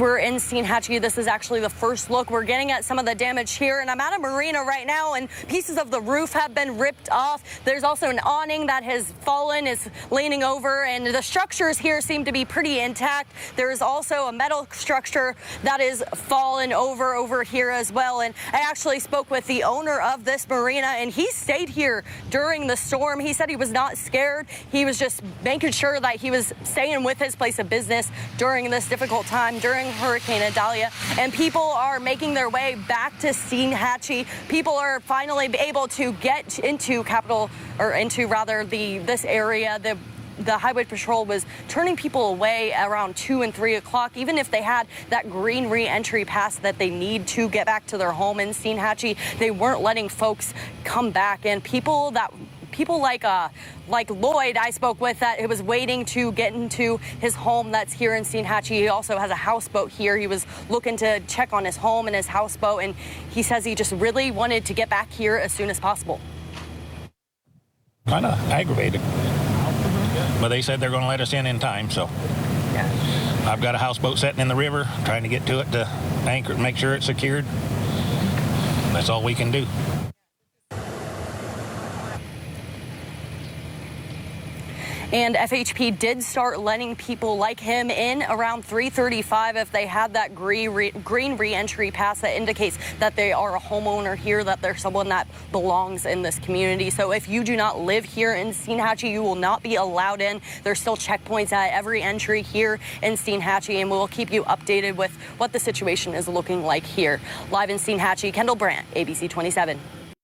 We're in Steinhatchee. This is actually the first look. We're getting at some of the damage here, and I'm at a marina right now, and pieces of the roof have been ripped off. There's also an awning that has fallen, is leaning over, and the structures here seem to be pretty intact. There is also a metal structure that is fallen over here as well. And I actually spoke with the owner of this marina, and he stayed here during the storm. He said he was not scared. He was just making sure that he was staying with his place of business during this difficult time, during Hurricane Idalia. And people are making their way back to Steinhatchee. People are finally able to get into this area. The Highway Patrol was turning people away around 2 and 3 o'clock, even if they had that green re-entry pass that they need to get back to their home in Steinhatchee. They weren't letting folks come back, and people like Lloyd I spoke with that it was waiting to get into his home that's here in Steinhatchee. He also has a houseboat here. He was looking to check on his home and his houseboat, and he says he just really wanted to get back here as soon as possible. Kind of aggravated. But they said they're going to let us in time, so yeah. I've got a houseboat sitting in the river, trying to get to it to anchor it and make sure it's secured. That's all we can do. And FHP did start letting people like him in around 3:35 if they had that green re-entry pass that indicates that they are a homeowner here, that they're someone that belongs in this community. So if you do not live here in Steinhatchee, you will not be allowed in. There's still checkpoints at every entry here in Steinhatchee, and we'll keep you updated with what the situation is looking like here. Live in Steinhatchee, Kendall Brandt, ABC 27.